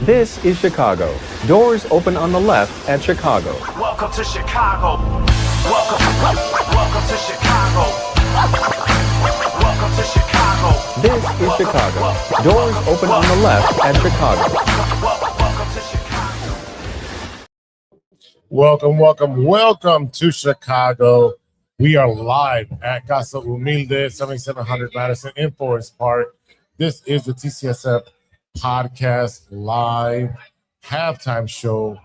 This is Chicago. Doors open on the left at Chicago. Welcome to Chicago. Welcome to Chicago. Welcome to Chicago. This is Chicago. Doors open on the left at Chicago. Welcome to Chicago. Welcome to Chicago. We are live at Casa Humilde, 7700 Madison in Forest Park. This is the TCSF podcast live halftime show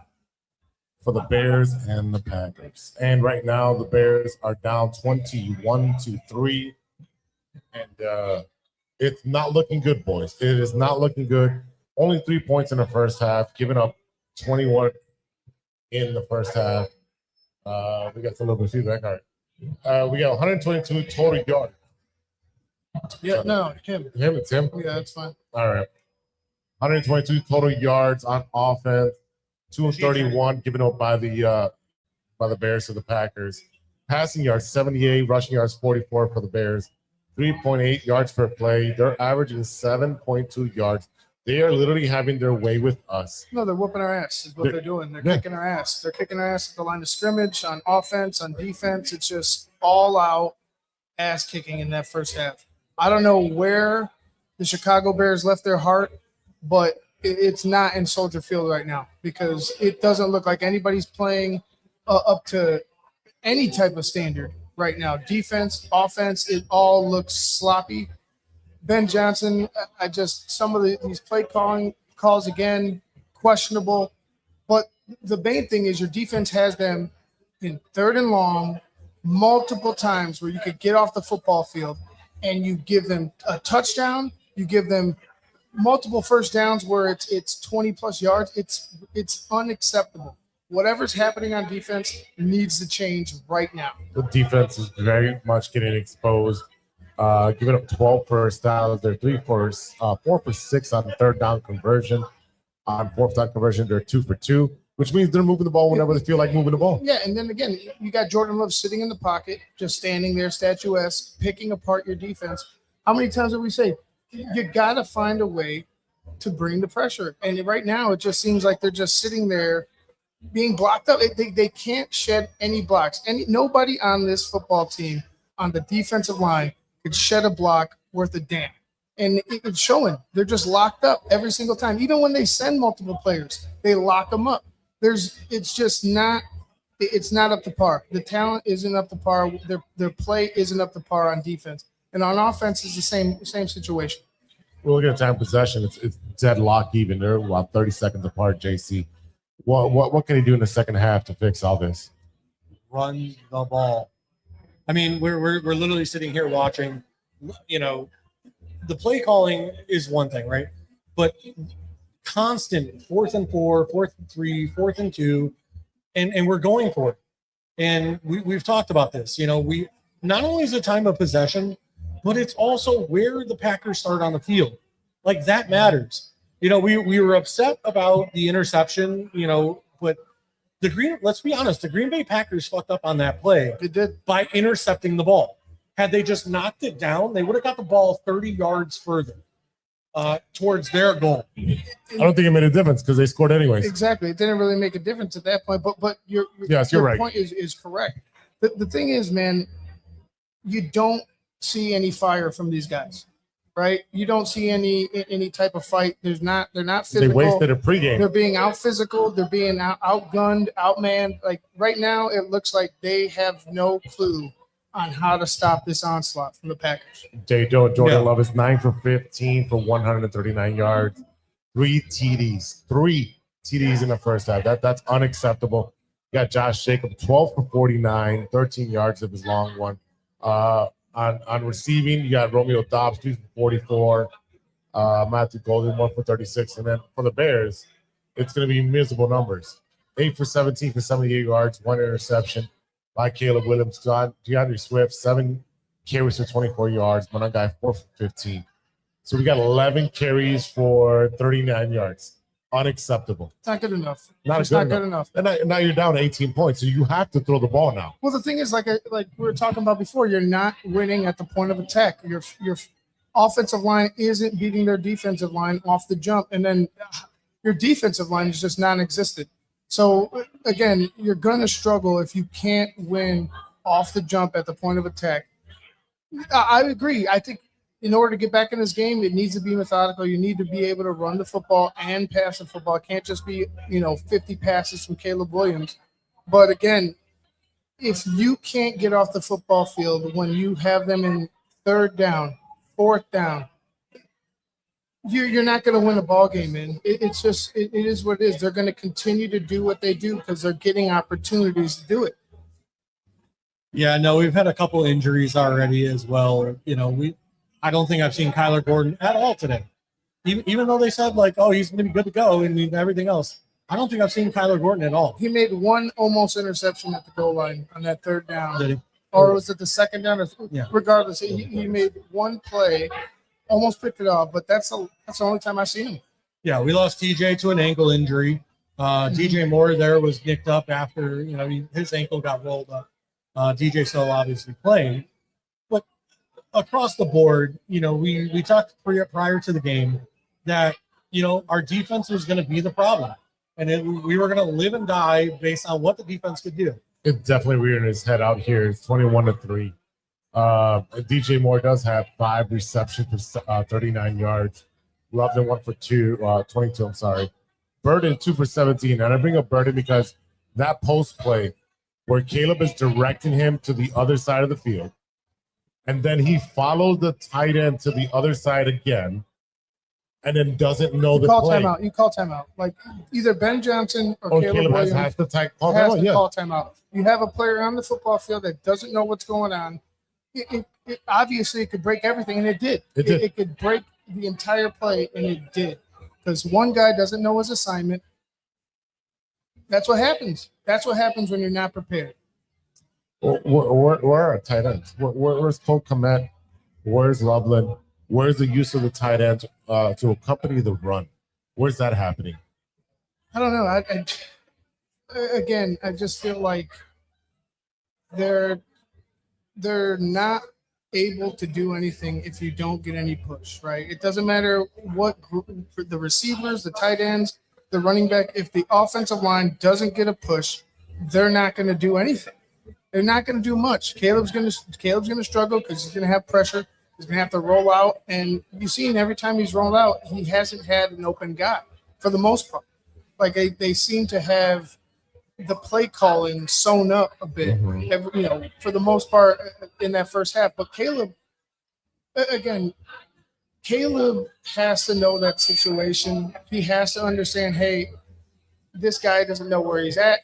for the Bears and the Packers. And right now the Bears are down 21-3. And it's not looking good, boys. It is not looking good. Only 3 points in the first half, giving up 21 in the first half. We got a little bit of feedback. All right. We got 122 total yards. Yeah, no, him. It's him? Yeah, that's fine. All right. 122 total yards on offense, 231 given up by the Bears to the Packers. Passing yards 78, rushing yards 44 for the Bears. 3.8 yards per play. They're averaging 7.2 yards. They are literally having their way with us. No, they're whooping our ass is what they're doing. They're kicking our ass. They're kicking our ass at the line of scrimmage, on offense, on defense. It's just all out ass kicking in that first half. I don't know where the Chicago Bears left their heart, but it's not in Soldier Field right now because it doesn't look like anybody's playing up to any type of standard right now. Defense, offense, it all looks sloppy. Ben Johnson, some of these play calls again, questionable. But the main thing is your defense has them in third and long multiple times where you could get off the football field and you give them a touchdown, you give them multiple first downs where it's 20 plus yards. It's unacceptable. Whatever's happening on defense needs to change right now. The defense is very much getting exposed. Giving up 12 first downs. They're 4 for 6 on third down conversion. On fourth down conversion, they're 2 for 2, which means they're moving the ball whenever they feel like moving the ball. Yeah, and then again, you got Jordan Love sitting in the pocket, just standing there, statuesque, picking apart your defense. How many times did we say, you got to find a way to bring the pressure? And right now, it just seems like they're just sitting there being blocked up. They can't shed any blocks. Nobody on this football team on the defensive line could shed a block worth a damn. And it's showing. They're just locked up every single time. Even when they send multiple players, they lock them up. It's not up to par. The talent isn't up to par. Their play isn't up to par on defense. And on offense is the same situation. We're looking at time possession. It's deadlock even. They're about 30 seconds apart, JC. What can he do in the second half to fix all this? Run the ball. I mean, we're literally sitting here watching, the play calling is one thing, right? But constant 4th and 4, 4th and 3, 4th and 2, and we're going for it. And we've talked about this. We not only is it time of possession, but it's also where the Packers start on the field. Like that matters. We were upset about the interception, but let's be honest, the Green Bay Packers fucked up on that play. They did. By intercepting the ball. Had they just knocked it down, they would have got the ball 30 yards further towards their goal. I don't think it made a difference because they scored anyways. Exactly. It didn't really make a difference at that point. But your right. point is correct. The thing is, man, you don't see any fire from these guys, right? You don't see any type of fight. They're not physical. They wasted a pregame. They're being out physical. They're being outgunned, outmanned. Like right now, it looks like they have no clue on how to stop this onslaught from the Packers. Jordan Love is 9 for 15 for 139 yards, 3 TDs in the first half. That's unacceptable. You got Josh Jacobs, 12 for 49, 13 yards of his long one. On receiving, you got Romeo Doubs, 3 for 44, Matthew Golden, 1 for 36. And then for the Bears, it's going to be miserable numbers. 8 for 17 for 78 yards, 1 interception by Caleb Williams. DeAndre Swift, 7 carries for 24 yards. One guy, 4 for 15. So we got 11 carries for 39 yards. Unacceptable. It's not good enough. Not good enough. And now you're down 18 points, so you have to throw the ball now. Well, the thing is, like we were talking about before, you're not winning at the point of attack. Your offensive line isn't beating their defensive line off the jump, and then your defensive line is just non-existent. So again, you're going to struggle if you can't win off the jump at the point of attack. I agree. I think in order to get back in this game, it needs to be methodical. You need to be able to run the football and pass the football. It can't just be, 50 passes from Caleb Williams. But again, if you can't get off the football field when you have them in third down, fourth down, you're not going to win a ball game, man. It is what it is. They're going to continue to do what they do because they're getting opportunities to do it. Yeah, no, we've had a couple injuries already as well. I don't think I've seen Kyler Gordon at all today. Even though they said he's going to be good to go and everything else. I don't think I've seen Kyler Gordon at all. He made one almost interception at the goal line on that third down. Did he? Or was it the second down? Yeah. Regardless, he made one play, almost picked it off, but that's the only time I've seen him. Yeah, we lost TJ to an ankle injury. DJ Moore there was nicked up after, his ankle got rolled up. DJ still obviously playing. But across the board, we talked prior to the game that, our defense was going to be the problem. And we were going to live and die based on what the defense could do. It's definitely rearing his head out here. It's 21-3. DJ Moore does have 5 receptions for 39 yards. Loveland 1 for 22. I'm sorry. Burden 2 for 17. And I bring up Burden because that post play where Caleb is directing him to the other side of the field, and then he follows the tight end to the other side again, and then doesn't know the play. You call timeout. Like either Ben Johnson or Caleb Williams has to call timeout. You have a player on the football field that doesn't know what's going on. It obviously it could break everything, and it did. It could break the entire play, and it did. Because one guy doesn't know his assignment. That's what happens. That's what happens when you're not prepared. Where are our tight ends? Where's Cole Kmet? Where's Loveland? Where's the use of the tight ends to accompany the run? Where's that happening? I don't know. I just feel like they're not able to do anything if you don't get any push, right? It doesn't matter what group, the receivers, the tight ends, the running back, if the offensive line doesn't get a push, they're not going to do anything. They're not going to do much. Caleb's going to struggle because he's going to have pressure. He's going to have to roll out. And you've seen every time he's rolled out, he hasn't had an open guy for the most part. Like they seem to have the play calling sewn up a bit, for the most part in that first half. But Caleb has to know that situation. He has to understand, hey, this guy doesn't know where he's at.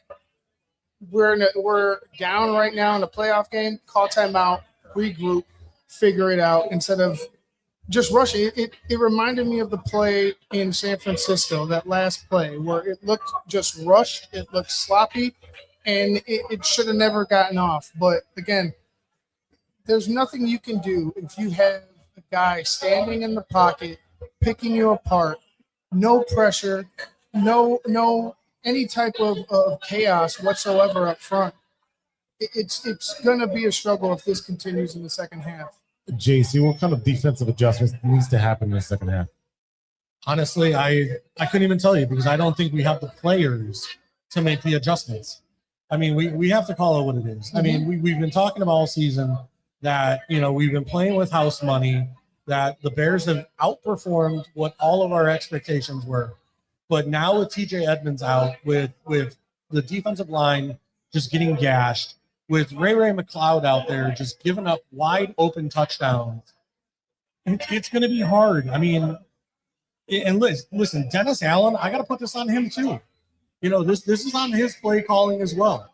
We're down right now in a playoff game. Call timeout, regroup, figure it out instead of just rushing. It reminded me of the play in San Francisco, that last play where it looked just rushed, it looked sloppy, and it should have never gotten off. But again, there's nothing you can do if you have a guy standing in the pocket, picking you apart, no pressure, no any type of chaos whatsoever up front. It's going to be a struggle if this continues in the second half. JC, what kind of defensive adjustments needs to happen in the second half? Honestly, I couldn't even tell you because I don't think we have the players to make the adjustments. I mean, we have to call it what it is. I mean, we've been talking about all season that, we've been playing with house money, that the Bears have outperformed what all of our expectations were. But now with TJ Edmonds out, with the defensive line just getting gashed, with Ray McLeod out there just giving up wide open touchdowns, it's going to be hard. I mean, and listen, Dennis Allen, I got to put this on him too. This is on his play calling as well.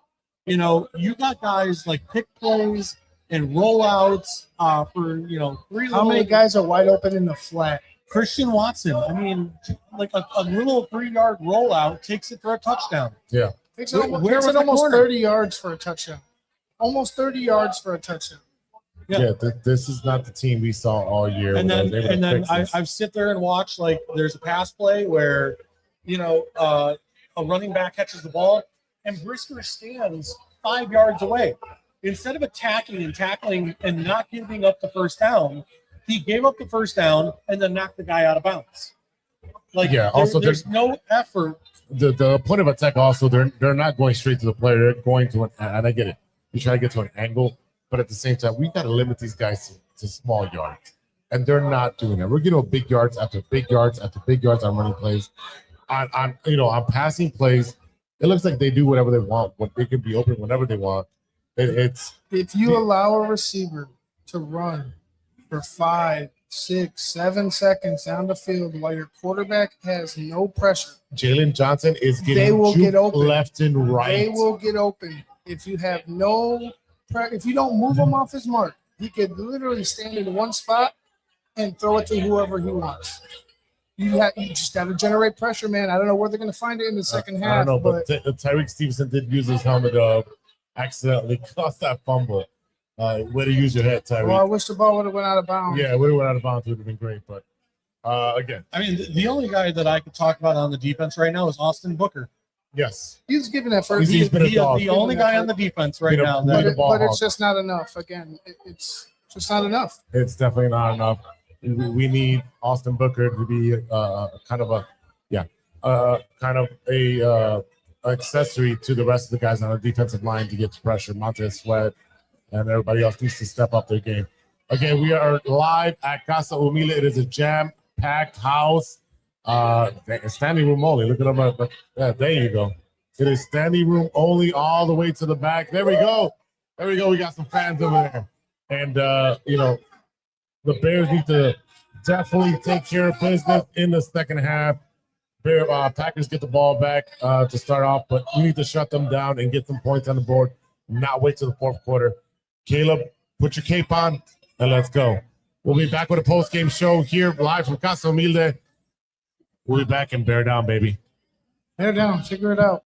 You got guys like pick plays and rollouts for 3. How many guys are wide open in the flat? Christian Watson, I mean, like a little 3-yard rollout takes it for a touchdown. Yeah. Takes it almost 30 yards for a touchdown. Almost 30 yards for a touchdown. Yeah, this is not the team we saw all year. And then I've sit there and watched, like, there's a pass play where, a running back catches the ball and Brisker stands 5 yards away. Instead of attacking and tackling and not giving up the first down, he gave up the first down and then knocked the guy out of bounds. Like, Yeah, also there's no effort. The point of attack also, they're not going straight to the player. They're going to and I get it. You try to get to an angle, but at the same time, we got to limit these guys to small yards, and they're not doing that. We're getting big yards after big yards after big yards on running plays, on passing plays. It looks like they do whatever they want. When they can be open whenever they want. It's If you allow a receiver to run for 5, 6, 7 seconds down the field while your quarterback has no pressure, Jalen Johnson is getting they will get open left and right. They will get open. If you have if you don't move him off his mark, he could literally stand in one spot and throw it to whoever he wants. You just got to generate pressure, man. I don't know where they're going to find it in the second half. I don't know, but Tyreek Stevenson did use his helmet accidentally caused that fumble. Way to use your head, Tyreek. Well, I wish the ball would have went out of bounds. Yeah, it would have went out of bounds. It would have been great, but again, I mean, the only guy that I could talk about on the defense right now is Austin Booker. yes, He's giving that first. He's been a He is dog. the only guy on the defense right Been a- now. been a- That, ball but it's hog. just not enough. Again, it's just not enough. it's definitely not enough. We need Austin Booker to be kind of a accessory to the rest of the guys on the defensive line to get to pressure. Montez Sweat and everybody else needs to step up their game. Again, we are live at Casa Humilde. It is a jam-packed house. Standing room only. Look at them. Yeah, there you go. It is standing room only all the way to the back. There we go. There we go. We got some fans over there. And, the Bears need to definitely take care of business in the second half. Packers get the ball back to start off, but we need to shut them down and get some points on the board, not wait till the fourth quarter. Caleb, put your cape on and let's go. We'll be back with a post-game show here live from Casa Humilde. We'll be back and bear down, baby. Bear down. Figure it out.